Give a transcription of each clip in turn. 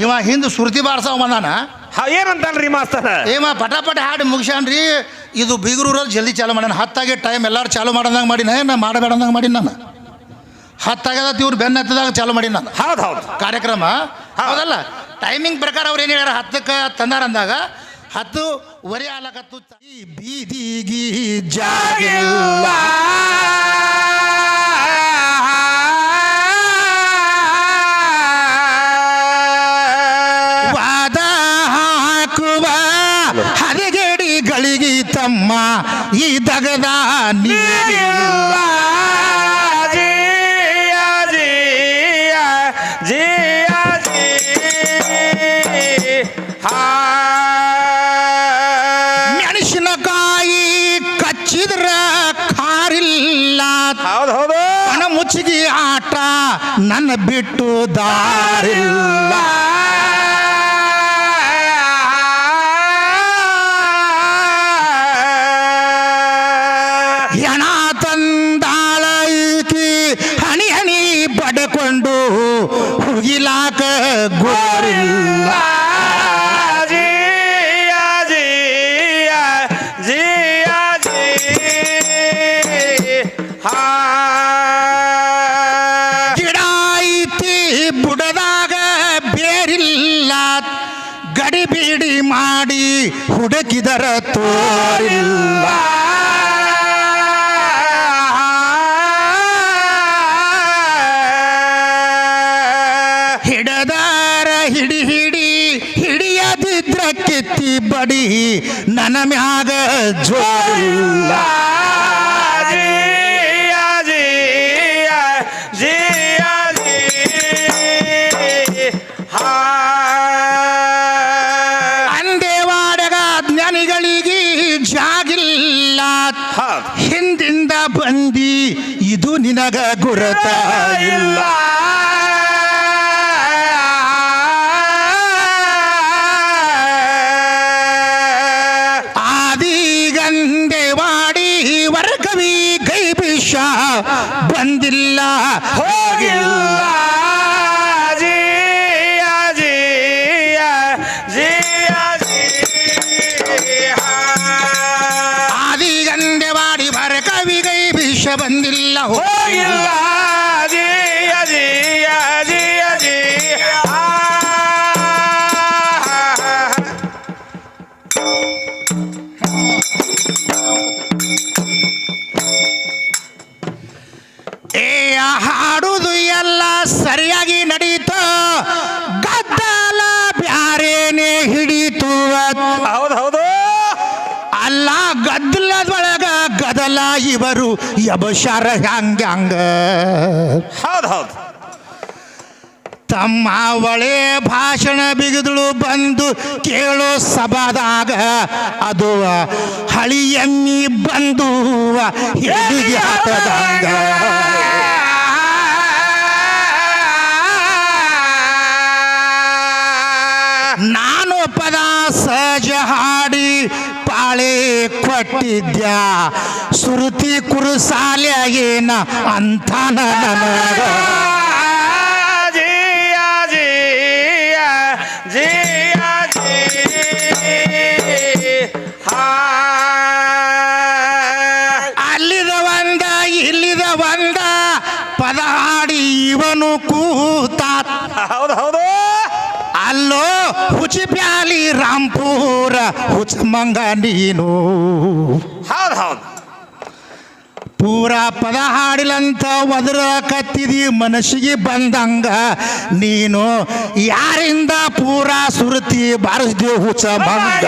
ಇವ ಹಿಂದೆ ಸುರ್ತಿ ಬಾರ್ಸವ ಬಂದಾನ. ಏನಂತಾನ್ರಿ ಮಾಸ್ತರ? ಏಮ ಪಟಾಪಟ ಹಾಡಿ ಮುಗಿಸ್ಯಾನ್ರಿ. ಇದು ಬೀಗರೂರಲ್ಲಿ ಜಲ್ದಿ ಚಾಲು ಮಾಡ್ಯಾನ. 10 ಟೈಮ್ ಎಲ್ಲರೂ ಚಾಲು ಮಾಡೋದಂಗೆ ಮಾಡಿನ, ನಾ ಮಾಡಬೇಡಂದಂಗೆ ಮಾಡೀನಿ. ನಾನು 10 ಇವ್ರು ಬೆನ್ನ ಹತ್ತದಾಗ ಚಾಲು ಮಾಡೀನಿ ನಾನು. ಹೌದು ಹೌದು ಕಾರ್ಯಕ್ರಮ ಹೌದಲ್ಲ. ಟೈಮಿಂಗ್ ಪ್ರಕಾರ ಅವ್ರು ಏನು ಹೇಳ್ಯಾರ, 10ಕ್ಕೆ ತಂದಾರ ಅಂದಾಗ 10:15 ಆಲಕತ್ತು. ಬೀದಿಗಿ ಜಾಗಿಲ್ಲ ವಾದ ಹಾಕುವ ಹದಗೆಡಿಗಳಿಗೆ ತಮ್ಮ ಈ ದಗದ ನೀರಿಲ್ಲ. ಮೆಣಸಿನಕಾಯಿ ಕಚ್ಚಿದ್ರ ಖಾರಿಲ್ಲ. ಹೌದು ಹೌದು. ಹಣ ಮುಚ್ಚಿಗೆ ಆಟ ನನ್ನ ಬಿಟ್ಟು ದಾರಿಲ್ಲ. ಹೆಣ ತಂದಾಳ ಈಕಿ ಹಣಿ ಹಣಿ ಬಡ್ಕೊಂಡು ಹುಗಿಲಾಕ ಗೋರಿಲ್ಲ. ಗಿಡ ಐತಿ ಬುಡದಾಗ ಬೇರಿಲ್ಲ. ಗಡಿ ಬೀಡಿ ಮಾಡಿ ಹುಡುಕಿದರ ತೋರಿಲ್ಲ. ಹಿಡದಾರ ಹಿಡಿ ಹಿಡಿ ಹಿಡಿಯದಿದ್ರ ಕಿತ್ತಿ ಬಡಿ ನನ್ನ ಮ್ಯಾಗ ಜೋರಿಲ್ಲ. ಅಂದೇವಾಡಗ ಜ್ಞಾನಿಗಳಿಗೆ ಜಾಗಿಲ್ಲ. ಹಿಂದಿಂದ ಬಂದಿ ಇದು ನಿನಗ ಗುರುತ ಇಲ್ಲ. ಆದಿಗಂದೇವಾಡಿ ವರಕವಿ ಗೈಬಿಷ ಬಂದಿಲ್ಲ ಹೋಗಿಲ್ಲ. ಆದಿಗಂದೇವಾಡಿ ವರಕವಿ ಗೈಬಿಷ ಬಂದಿಲ್ಲ ಹೋಗಿಲ್ಲ. ಹಾಡುದು ಎಲ್ಲ ಸರಿಯಾಗಿ ನಡೀತು, ಗದ್ದಲ ಬ್ಯಾರೇನೆ ಹಿಡಿತು. ಹೌದು ಹೌದು. ಅಲ್ಲ ಗದ್ದಲದೊಳಗ ಗದಲ ಇವರು ಯಬಶಾರ ಹ್ಯಾಂಗ ಹಂಗ. ಹೌದು ಹೌದು. ತಮ್ಮ ಒಳೆ ಭಾಷಣ ಬಿಗಿದಳು ಬಂದು ಕೇಳೋ ಸಭಾದಾಗ ಅದು ಹಳಿ ಎಮ್ಮಿ ಬಂದು ಎಲ್ಲಿಗೆ ಹಾಕದಂಗ. ನಾನು ಪದ ಸಹಜ ಹಾಡಿ ಪಾಳೆ ಕೊಟ್ಟಿದ್ಯ ಸುರುತಿ ಕುರುಸಾಲೆ ಏನ ಅಂತಾನ ನನಗ. ಅಲ್ಲಿದ ಒಂದ ಇಲ್ಲಿದ ಒಂದ ಪದ ಹಾಡಿ ಇವನು ಕೂತ. ಹೌದು ಹೌದು. ಅಲ್ಲೋ ಹುಚಿ ಪ್ಯಾಲಿ ರಾಂಪುರ ಹುಚ ಮಂಗ ನೀನು. ಹೌದು ಹೌದು. ಪೂರ ಪದ ಹಾಡಿಲಂತ ಒದರ ಕತ್ತಿದಿ ಮನಸ್ಸಿಗೆ ಬಂದಂಗ ನೀನು ಯಾರಿಂದ ಪೂರ ಸುರತಿ ಬಾರಿಸ್ದೆ ಹುಚ ಮಂಗ.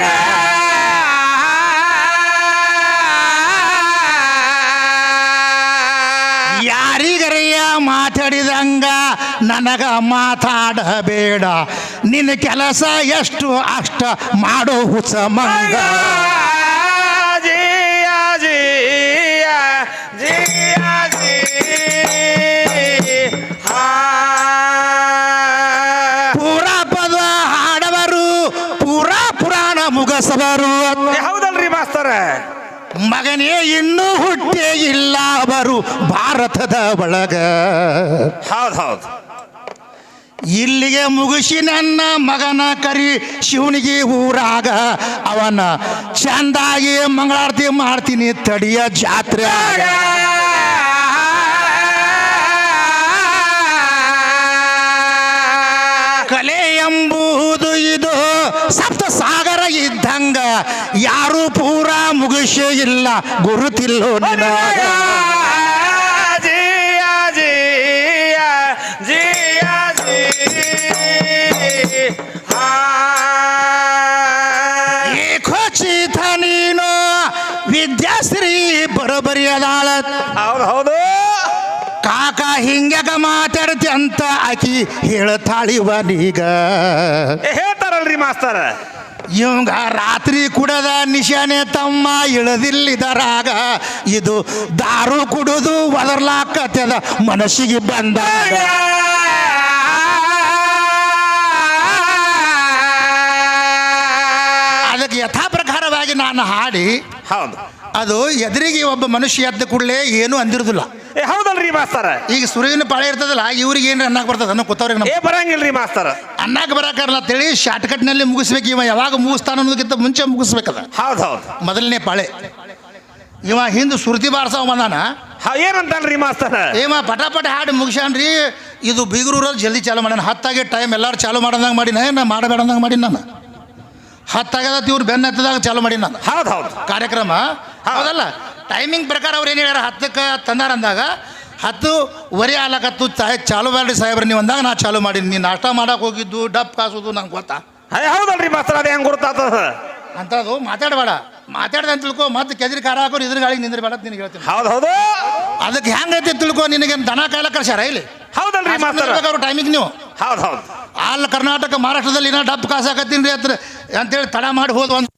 ಯಾರಿಗರೆಯ ಮಾತಾಡಿದಂಗ ನನಗ ಮಾತಾಡಬೇಡ. ನಿನ್ನ ಕೆಲಸ ಎಷ್ಟು ಅಷ್ಟ ಮಾಡೋ ಹುಚ್ಚ ಮಂಗ. ಪೂರ ಪದ ಹಾಡವರು ಪೂರ ಪುರಾಣ ಮುಗಸವರು. ಹೌದಲ್ರಿ ಮಾಸ್ತರ? ಮಗನೇ ಇನ್ನೂ ಹುಟ್ಟೇ ಇಲ್ಲ ಅವರು ಭಾರತದ ಒಳಗ. ಹೌದು ಹೌದು. ಇಲ್ಲಿಗೆ ಮುಗಿಸಿ ನನ್ನ ಮಗನ ಕರಿ ಶಿವನಿಗೆ ಊರಾಗ ಅವನ ಚಂದಾಗಿ ಮಂಗಳಾರತಿ ಮಾಡ್ತೀನಿ ತಡಿಯ ಜಾತ್ರೆ ಕಲೆ ಎಂಬುದು ಇದು ಸಪ್ತ ಸಾಗರ ಇದ್ದಂಗ ಯಾರು ಪೂರ ಮುಗಿಸೇ ಇಲ್ಲ ಗುರುತಿಲ್ಲೋ ನಿನಗ ಖಚಿತ ನೀನು ವಿದ್ಯಾಶ್ರೀ ಬರೋಬರಿ ಅದಾಳ ಹೌದು ಹೌದು ಕಾಕ ಹಿಂಗ್ಯಾಕ ಮಾತಾಡ್ತಿ ಅಂತ ಆಕಿ ಹೇಳ್ತಾಳಿವನೀಗ ಹೇಳ್ತಾರಲ್ರಿ ಮಾಸ್ತರ ಇವಂಗ ರಾತ್ರಿ ಕುಡದ ನಿಶಾನೆ ತಮ್ಮ ಇಳದಿಲ್ಲಿದರಾಗ ಇದು ದಾರು ಕುಡಿದು ಒದರ್ಲಾಕತ್ತದ ಮನಸ್ಸಿಗೆ ಬಂದಾಗ ಅದಕ್ಕೆ ಯಥಾ ಪ್ರಕಾರವಾಗಿ ನಾನು ಹಾಡಿ ಹೌದು ಅದು ಎದುರಿಗೆ ಒಬ್ಬ ಮನುಷ್ಯ ಎದ್ದ ಕೂಡಲೇ ಏನೂ ಅಂದಿರುದಿಲ್ಲ ಹೌದಲ್ರಿ ಮಾಸ್ತರ ಈಗ ಸುರಿವಿನ ಪಾಳೆ ಇರ್ತದಲ್ಲ ಇವ್ರಿಗೆ ಏನು ಅನ್ನಕ್ಕೆ ಬರ್ತದ ಅನ್ನೋ ಕೂತವ್ರಿಗೆ ಬರಂಗಿಲ್ರಿ ಮಾಸ್ತರ ಅನ್ನಕ್ಕೆ ಬರಕಾರಲ್ಲ ಅಂತೇಳಿ ಶಾರ್ಟ್ಕಟ್ನಲ್ಲಿ ಮುಗಿಸ್ಬೇಕು ಇವ ಯಾವಾಗ ಮುಗಿಸ್ತಾನ ಅನ್ನೋದಕ್ಕಿಂತ ಮುಂಚೆ ಮುಗಿಸ್ಬೇಕದ ಹೌದು ಹೌದು ಮೊದಲನೇ ಪಾಳೆ ಇವ ಹಿಂದೆ ಸುರ್ತಿ ಬಾರ್ಸವ ಬಂದಾನ ಏನಂತಲ್ರಿ ಮಾಸ್ತರ ಏಮ ಪಟಾಪಟ ಹಾಡು ಮುಗಿಸ್ಯಾನ್ರಿ ಇದು ಬೀಗರೂರಲ್ಲಿ ಜಲ್ದಿ ಚಾಲು ಮಾಡ್ಯಾನ ಹತ್ತಾಗೆ ಟೈಮ್ ಎಲ್ಲರೂ ಚಾಲು ಮಾಡದಂಗೆ ಮಾಡಿನ ನಾ ಮಾಡಬೇಡಂದಂಗೆ ಮಾಡಿ ನಾನು ಹತ್ತಾಗದ ಇವ್ರು ಬೆನ್ನ ಹತ್ತದಾಗ ಚಾಲು ಮಾಡಿ ನಾನು ಹೌದು ಹೌದು ಕಾರ್ಯಕ್ರಮ ಹೌದಲ್ಲ ಟೈಮಿಂಗ್ ಪ್ರಕಾರ ಅವ್ರು ಏನು ಹೇಳ್ಯಾರ 10ಕ್ಕೆ ತಂದಾರ ಅಂದಾಗ 10:15 ಆಲಕತ್ತು ಚಾಲು ಮಾಡ್ರಿ ಸಾಹೇಬ್ರ ನೀವು ಅಂದಾಗ ನಾ ಚಾಲು ಮಾಡೀನಿ ನೀನು ನಾಷ್ಟ ಮಾಡಕ್ಕೆ ಹೋಗಿದ್ದು ಡಬ್ ಕಾಸೋದು ನಂಗೆ ಗೊತ್ತಾ ಹೌದಲ್ರಿ ಮಾಸ್ತರ ಅದು ಹೆಂಗೆ ಗುರುತಾತದ ಅಂತದು ಮಾತಾಡಬೇಡ ಮಾತಾಡ್ದೆ ಅಂತ ತಿಳ್ಕೊ ಮತ್ತೆ ಕೆಜರಿ ಕಾರ ಹಾಕೋರು ಇದ್ರ ಗಾಳಿಗೆ ನಿಂದ್ರಬೇಡ ಅಂತ ನಿನಗೆ ಹೇಳ್ತೀನಿ ಹೌದು ಹೌದು ಅದಕ್ಕೆ ಹೆಂಗೈತಿ ತಿಳ್ಕೊ ನಿನಗೆ ದನ ಕಾಯ್ಲ ಕಳ್ಸ್ಯಾರ ಇಲ್ಲಿ ಹೌದಲ್ರಿ ಮಾಸ್ತರ ಅವ್ರ ಟೈಮಿಗೆ ನೀವು ಹೌದು ಹೌದು ಅಲ್ಲಿ ಕರ್ನಾಟಕ ಮಹಾರಾಷ್ಟ್ರದಲ್ಲಿ ಇನ್ನೂ ಡಬ್ ಕಾಸಾಕತ್ತೀನಿ ರೀ ಹತ್ರ ಅಂತೇಳಿ ತಡ ಮಾಡಿ ಹೋದ್ವು ಅಂತ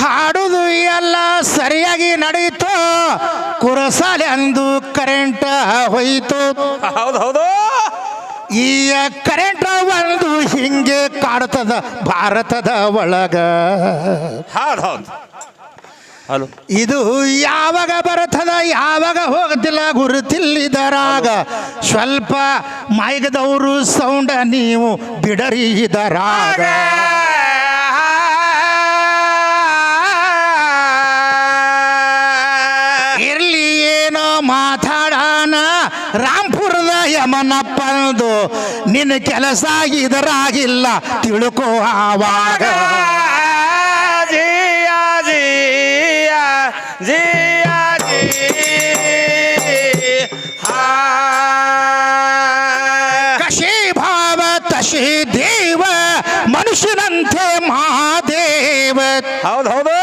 ಹಾಡುದು ಎಲ್ಲ ಸರಿಯಾಗಿ ನಡೀತು ಕುರಸಾಲೆ ಅಂದು ಕರೆಂಟ್ ಹೋಯಿತು ಹೌದು ಹೌದು ಈ ಕರೆಂಟ್ ಒಂದು ಹಿಂಗೆ ಕಾಡ್ತದ ಭಾರತದ ಒಳಗ ಹೌದು ಹೌದು ಹಲೋ ಇದು ಯಾವಾಗ ಬರ್ತದ ಯಾವಾಗ ಹೋಗ್ತಿಲ್ಲ ಗುರುತಿಲ್ಲಿದರಾಗ ಸ್ವಲ್ಪ ಮೈಗದವರು ಸೌಂಡ ನೀವು ಬಿಡರಿ ಇದರಾಗ ಇರ್ಲಿ ಏನೋ ಮಾತಾಡೋಣ ರಾಂಪುರದ ಯಮನಪ್ಪನದು ನಿನ್ನ ಕೆಲಸ ಇದರಾಗಿಲ್ಲ ತಿಳ್ಕೋ ಆವಾಗ ಕಶಿ ಭಾವ ತಶಿ ದೇವ ಮನುಷ್ಯನಂತೆ ಮಹಾದೇವ ಹೌದು ಹೌದು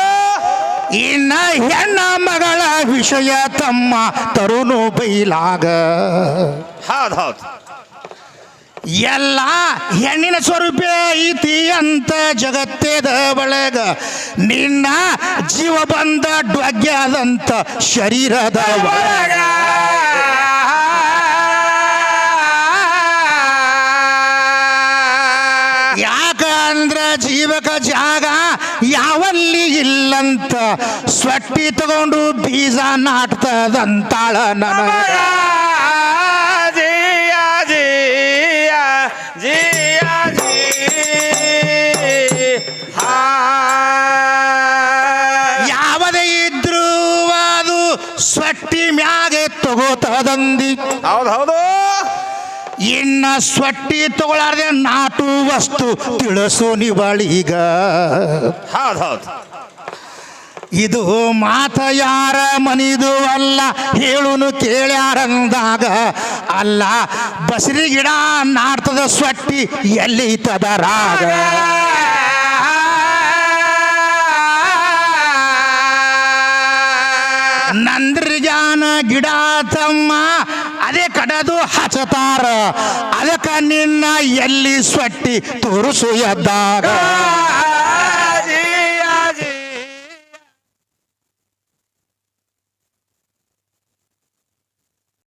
ಇನ್ನ ಹೆಣ್ಣ ಮಗಳ ವಿಷಯ ತಮ್ಮ ತರುಣು ಬೈಲಾಗ ಹೌದು ಹೌದು ಎಲ್ಲ ಹೆಣ್ಣಿನ ಸ್ವರೂಪ ಐತಿ ಅಂತ ಜಗತ್ತೇದ ಒಳಗ ನಿನ್ನ ಜೀವ ಬಂದ ಡ್ವಗ್ಯಾದಂತ ಶರೀರದ ಒಳಗ ಯಾಕಂದ್ರ ಜೀವಕ ಜಾಗ ಯಾವಲ್ಲಿ ಇಲ್ಲಂತ ಸ್ವಟ್ಟಿ ತಗೊಂಡು ಬೀಜ ನಾಟ್ತದಂತಾಳ ನನಗ ತಗೋರಿ. ಹೌದು ಹೌದು ಇನ್ನ ಸ್ವಟ್ಟಿ ತಗೊಳ್ಳಾರ್ದೆ ನಾಟು ವಸ್ತು ತಿಳಿಸೋ ನಿವಳೀಗ. ಹೌದು ಹೌದು ಇದು ಮಾತ ಯಾರ ಮನಿದು ಅಲ್ಲ ಹೇಳುನು ಕೇಳ್ಯಾರಂದಾಗ ಅಲ್ಲ ಬಸರಿ ಗಿಡ ನಾಡ್ತದ ಸ್ವಟ್ಟಿ ಎಲ್ಲಿ ತದರಾಗ. ನಂದ್ರಿಗಾನ ಗಿಡ ತಮ್ಮ ಅದೇ ಕಡದು ಹಚ್ಚತಾರ ಅದಕ್ಕ ನಿನ್ನ ಎಲ್ಲಿ ಸ್ವಟ್ಟಿ ತೋರಿಸು ಎದ್ದಾಗ.